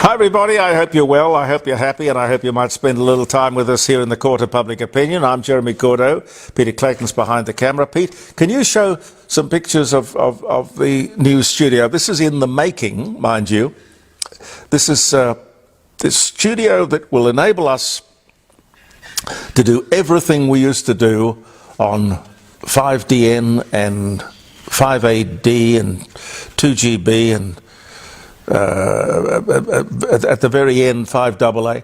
Hi everybody, I hope you're well, I hope you're happy, and I hope you might spend a little time with us here in the Court of Public Opinion. I'm Jeremy Cordo. Peter Clayton's behind the camera. Pete, can you show some pictures of the new studio? This is in the making, mind you. This is this studio that will enable us to do everything we used to do on 5DN and 5AD and 2GB and at the very end 5AA,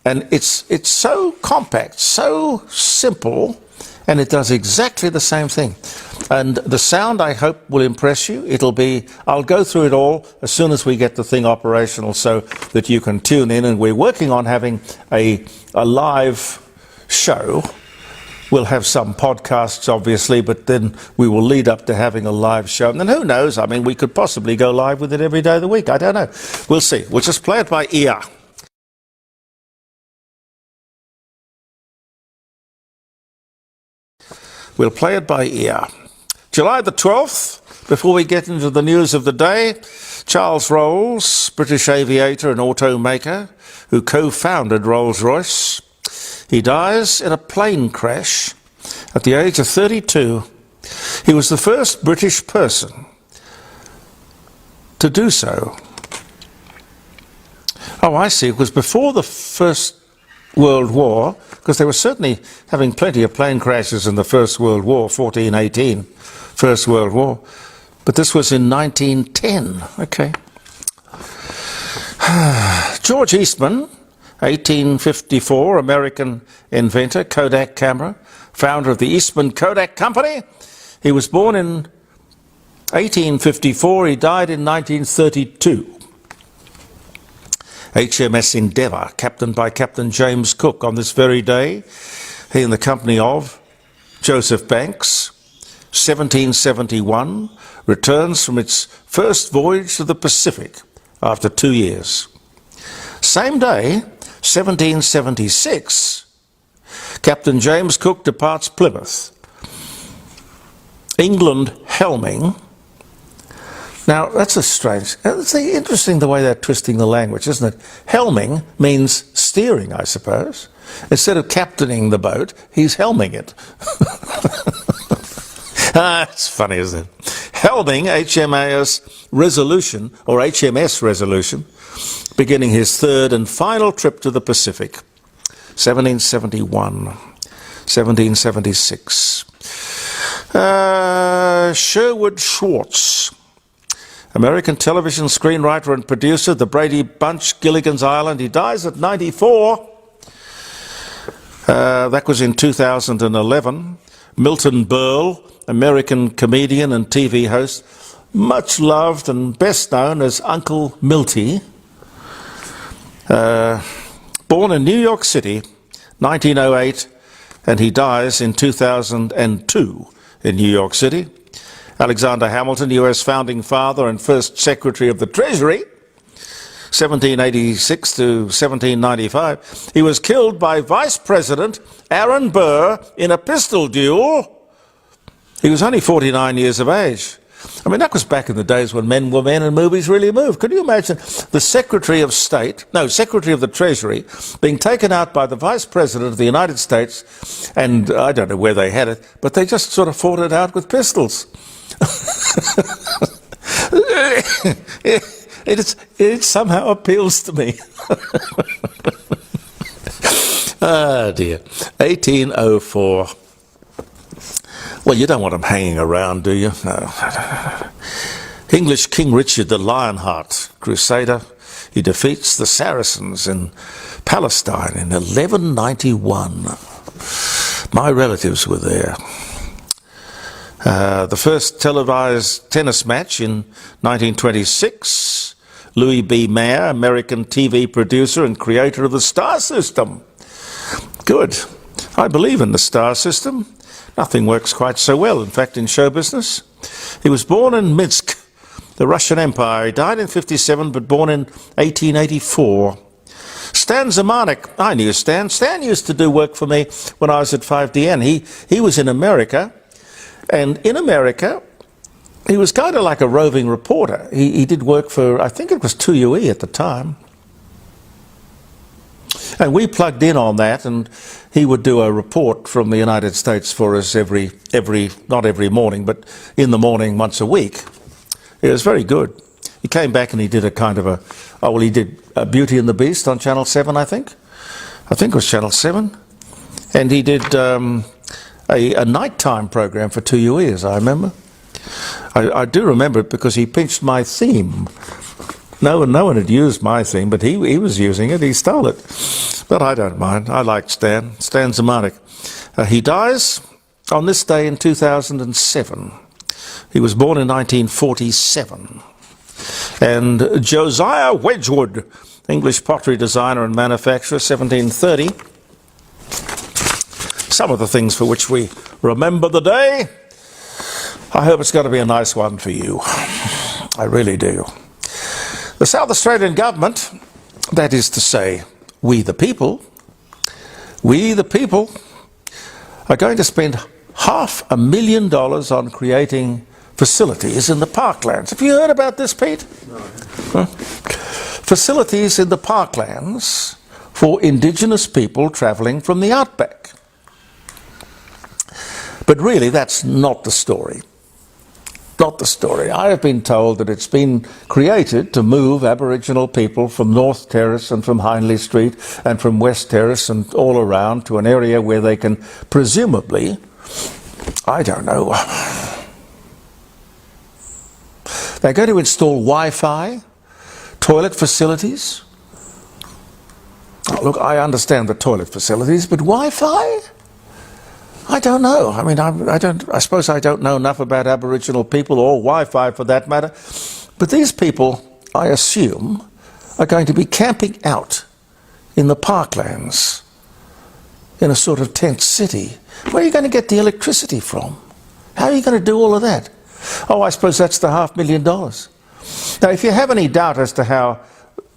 and it's so compact, so simple, and it does exactly the same thing. And the sound, I hope, will impress you. I'll go through it all as soon as we get the thing operational so that you can tune in, and we're working on having a live show. We'll have some podcasts, obviously, but then we will lead up to having a live show. And then who knows? I mean, we could possibly go live with it every day of the week. I don't know. We'll see. We'll just play it by ear. We'll play it by ear. July the 12th, before we get into the news of the day, Charles Rolls, British aviator and automaker, who co-founded Rolls-Royce, he dies in a plane crash at the age of 32. He was the first British person to do so. Oh, I see. It was before the First World War, because they were certainly having plenty of plane crashes in the First World War, 1418, First World War. But this was in 1910. Okay. George Eastman, 1854, American inventor, Kodak camera, founder of the Eastman Kodak Company. He was born in 1854, he died in 1932. HMS Endeavour, captained by Captain James Cook on this very day, he in the company of Joseph Banks, 1771, returns from its first voyage to the Pacific after 2 years. Same day, 1776, Captain James Cook departs Plymouth. England helming. Now, it's interesting the way they're twisting the language, isn't it? Helming means steering, I suppose. Instead of captaining the boat, he's helming it. It's funny, isn't it? Helming HMAS Resolution, or HMS Resolution, beginning his third and final trip to the Pacific, 1771, 1776. Sherwood Schwartz, American television screenwriter and producer, The Brady Bunch, Gilligan's Island. He dies at 94. That was in 2011. Milton Berle, American comedian and TV host, much loved and best known as Uncle Milty. Born in New York City, 1908, and he dies in 2002 in New York City. Alexander Hamilton, US founding father and first Secretary of the Treasury, 1786 to 1795. He was killed by Vice President Aaron Burr in a pistol duel. He was only 49 years of age. I mean, that was back in the days when men were men and movies really moved. Could you imagine the Secretary of the Treasury being taken out by the Vice President of the United States, and I don't know where they had it, but they just sort of fought it out with pistols. It somehow appeals to me. Ah, dear. 1804. Well, you don't want them hanging around, do you? No. English King Richard the Lionheart, Crusader, he defeats the Saracens in Palestine in 1191. My relatives were there. The first televised tennis match in 1926. Louis B. Mayer, American TV producer and creator of the star system. Good. I believe in the star system. Nothing works quite so well, in fact, in show business. He was born in Minsk, the Russian Empire. He died in 57, but born in 1884. Stan Zemanek, I knew Stan. Stan used to do work for me when I was at 5DN. He was in America, and in America, he was kind of like a roving reporter. He did work for, I think it was 2UE at the time. And we plugged in on that, and he would do a report from the United States for us not every morning, but in the morning once a week. It was very good. He came back and he did a kind of he did Beauty and the Beast on Channel 7, I think. I think it was Channel 7. And he did a nighttime program for 2 years, I remember. I do remember it because he pinched my theme. No one had used my theme, but he was using it. He stole it. But I don't mind. I like Stan. Stan Zemanek. He dies on this day in 2007. He was born in 1947. And Josiah Wedgwood, English pottery designer and manufacturer, 1730. Some of the things for which we remember the day. I hope it's going to be a nice one for you. I really do. The South Australian government, that is to say, we the people, are going to spend $500,000 on creating facilities in the parklands. Have you heard about this, Pete? No. Huh? Facilities in the parklands for Indigenous people travelling from the outback. But really, that's not the story. Not the story. I have been told that it's been created to move Aboriginal people from North Terrace and from Hindley Street and from West Terrace and all around to an area where they can presumably, I don't know, they're going to install Wi-Fi, toilet facilities. Oh, look, I understand the toilet facilities, but Wi-Fi? I don't know. I mean, I suppose I don't know enough about Aboriginal people or Wi-Fi for that matter. But these people, I assume, are going to be camping out in the parklands in a sort of tent city. Where are you going to get the electricity from? How are you going to do all of that? Oh, I suppose that's the $500,000. Now, if you have any doubt as to how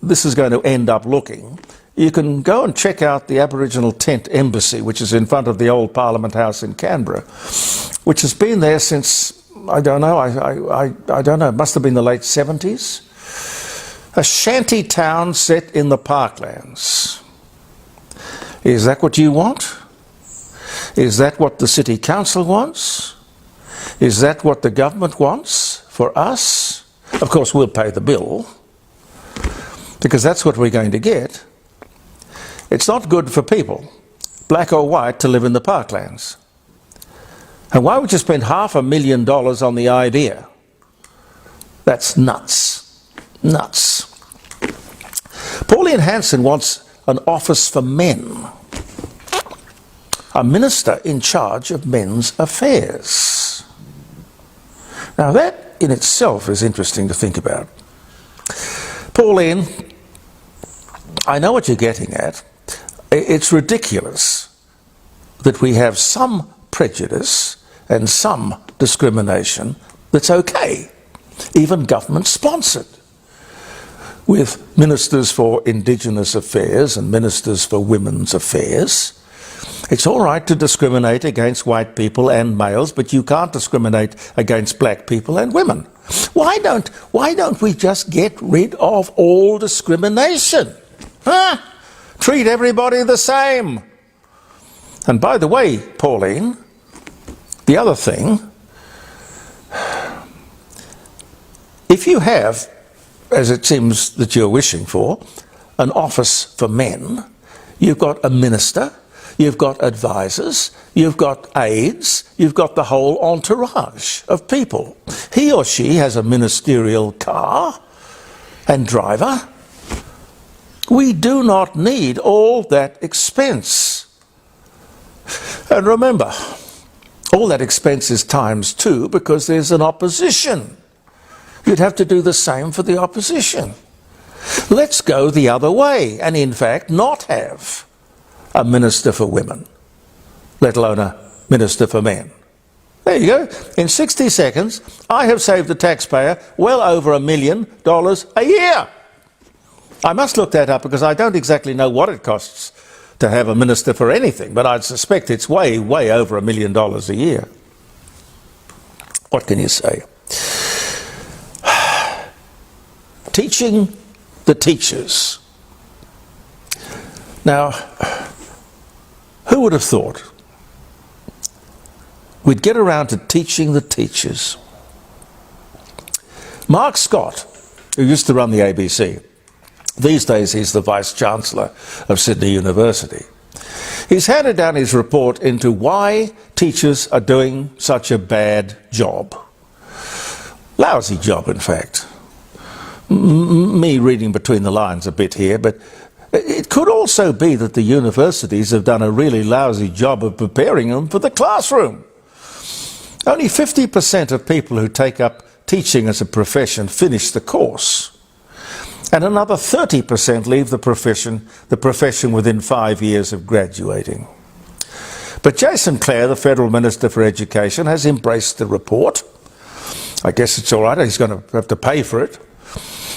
this is going to end up looking, you can go and check out the Aboriginal Tent Embassy, which is in front of the old Parliament House in Canberra, which has been there since, I don't know, I don't know, it must have been the late 70s. A shanty town set in the parklands. Is that what you want? Is that what the City Council wants? Is that what the government wants for us? Of course, we'll pay the bill, because that's what we're going to get. It's not good for people, black or white, to live in the parklands. And why would you spend $500,000 on the idea? That's nuts. Nuts. Pauline Hanson wants an office for men. A minister in charge of men's affairs. Now that in itself is interesting to think about. Pauline, I know what you're getting at. It's ridiculous that we have some prejudice and some discrimination that's okay, even government-sponsored, with ministers for Indigenous affairs and ministers for women's affairs. It's all right to discriminate against white people and males, but you can't discriminate against black people and women. Why don't we just get rid of all discrimination? Huh? Treat everybody the same. And by the way, Pauline, the other thing, if you have, as it seems that you're wishing for, an office for men, you've got a minister, you've got advisors, you've got aides, you've got the whole entourage of people. He or she has a ministerial car and driver. We do not need all that expense. And remember, all that expense is times 2 because there's an opposition. You'd have to do the same for the opposition. Let's go the other way and in fact not have a minister for women, let alone a minister for men. There you go. In 60 seconds, I have saved the taxpayer well over $1 million a year. I must look that up because I don't exactly know what it costs to have a minister for anything, but I'd suspect it's way, way over $1 million a year. What can you say? Teaching the teachers. Now, who would have thought we'd get around to teaching the teachers? Mark Scott, who used to run the ABC, these days he's the Vice-Chancellor of Sydney University. He's handed down his report into why teachers are doing such a bad job. Lousy job, in fact. Me reading between the lines a bit here, but it could also be that the universities have done a really lousy job of preparing them for the classroom. Only 50% of people who take up teaching as a profession finish the course. And another 30% leave the profession within 5 years of graduating. But Jason Clare, the Federal Minister for Education, has embraced the report. I guess it's all right, he's going to have to pay for it.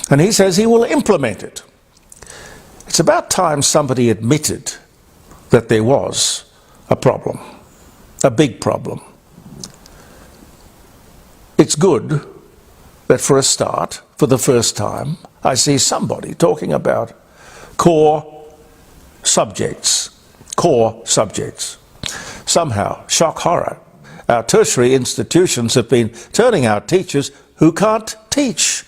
And he says he will implement it. It's about time somebody admitted that there was a problem, a big problem. It's good that for a start, for the first time, I see somebody talking about core subjects. Core subjects. Somehow, shock horror, our tertiary institutions have been turning out teachers who can't teach.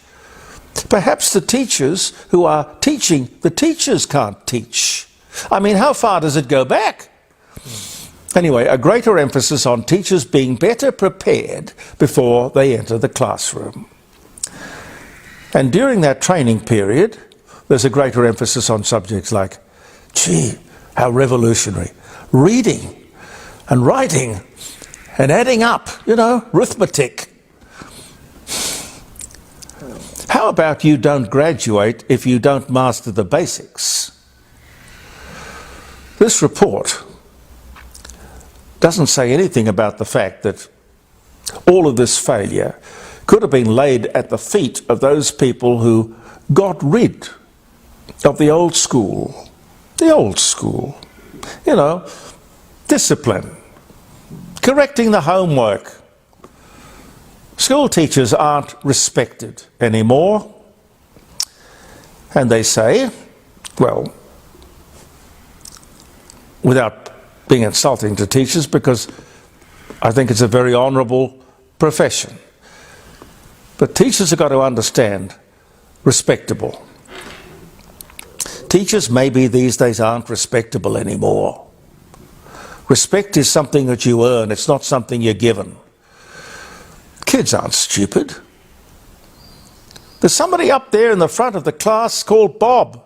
Perhaps the teachers who are teaching the teachers can't teach. I mean, how far does it go back? Anyway, a greater emphasis on teachers being better prepared before they enter the classroom. And during that training period, there's a greater emphasis on subjects like, gee, how revolutionary, reading and writing and adding up, you know, arithmetic. How about you don't graduate if you don't master the basics? This report doesn't say anything about the fact that all of this failure could have been laid at the feet of those people who got rid of the old school. The old school. You know, discipline, correcting the homework. School teachers aren't respected anymore. And they say, well, without being insulting to teachers, because I think it's a very honourable profession. But teachers have got to understand respectable. Teachers maybe these days aren't respectable anymore. Respect is something that you earn, it's not something you're given. Kids aren't stupid. There's somebody up there in the front of the class called Bob.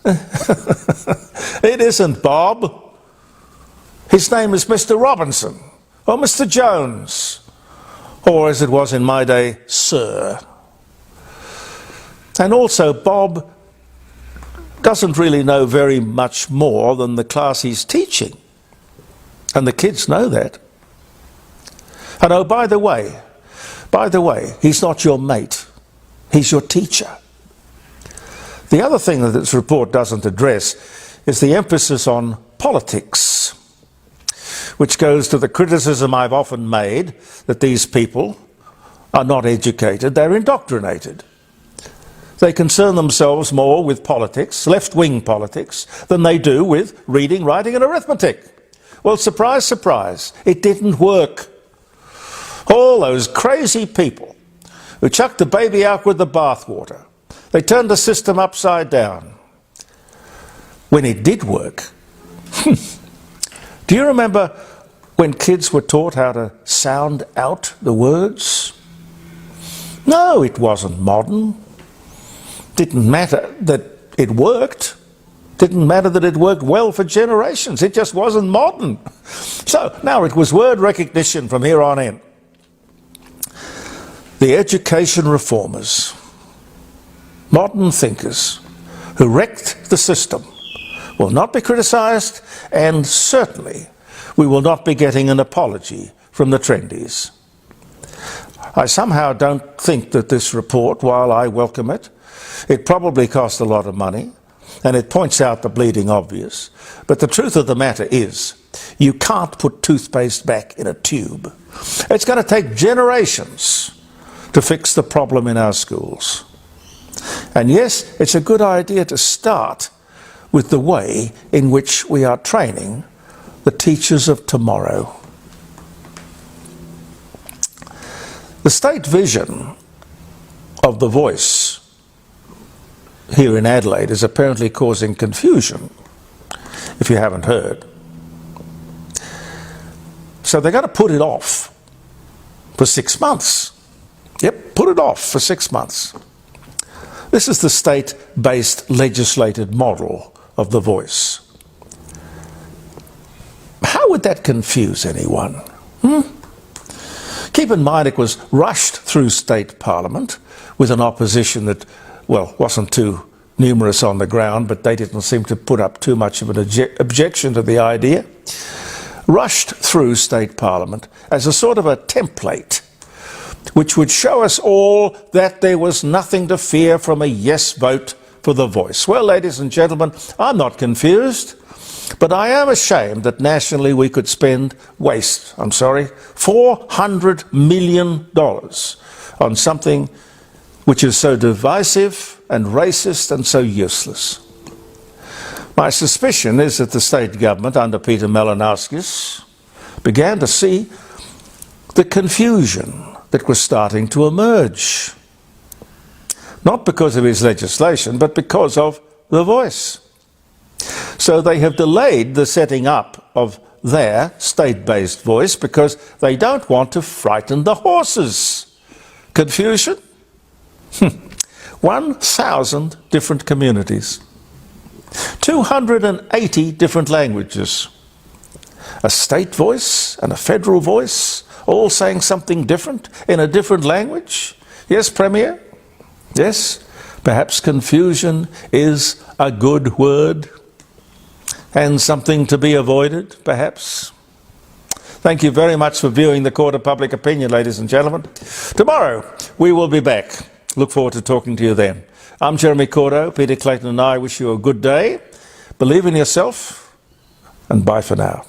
It isn't Bob. His name is Mr. Robinson, or Mr. Jones, or as it was in my day, Sir. And also, Bob doesn't really know very much more than the class he's teaching. And the kids know that. And oh, by the way, he's not your mate. He's your teacher. The other thing that this report doesn't address is the emphasis on politics, which goes to the criticism I've often made that these people are not educated, they're indoctrinated. They concern themselves more with politics, left-wing politics, than they do with reading, writing and arithmetic. Well, surprise, surprise, it didn't work. All those crazy people who chucked the baby out with the bathwater, they turned the system upside down. When it did work, do you remember when kids were taught how to sound out the words? No, it wasn't modern. Didn't matter that it worked. Didn't matter that it worked well for generations. It just wasn't modern. So now it was word recognition from here on in. The education reformers, modern thinkers who wrecked the system, will not be criticised, and certainly we will not be getting an apology from the trendies. I somehow don't think that this report, while I welcome it, it probably cost a lot of money, and it points out the bleeding obvious. But the truth of the matter is, you can't put toothpaste back in a tube. It's going to take generations to fix the problem in our schools. And yes, it's a good idea to start with the way in which we are training the teachers of tomorrow. The state vision of the voice here in Adelaide is apparently causing confusion, if you haven't heard. So they're going to put it off for 6 months. Yep, put it off for 6 months. This is the state-based legislated model of the voice. How would that confuse anyone? Keep in mind it was rushed through state parliament with an opposition that, well, wasn't too numerous on the ground, but they didn't seem to put up too much of an objection to the idea. Rushed through state parliament as a sort of a template which would show us all that there was nothing to fear from a yes vote for the voice. Well, ladies and gentlemen, I'm not confused, but I am ashamed that nationally we could waste $400 million on something which is so divisive and racist and so useless. My suspicion is that the state government under Peter Malinowskis began to see the confusion that was starting to emerge. Not because of his legislation, but because of the voice. So they have delayed the setting up of their state-based voice because they don't want to frighten the horses. Confusion? 1,000 different communities. 280 different languages. A state voice and a federal voice, all saying something different in a different language? Yes, Premier? Yes? Perhaps confusion is a good word and something to be avoided, perhaps. Thank you very much for viewing the Court of Public Opinion, ladies and gentlemen. Tomorrow we will be back. Look forward to talking to you then. I'm Jeremy Cordo. Peter Clayton and I wish you a good day. Believe in yourself, and bye for now.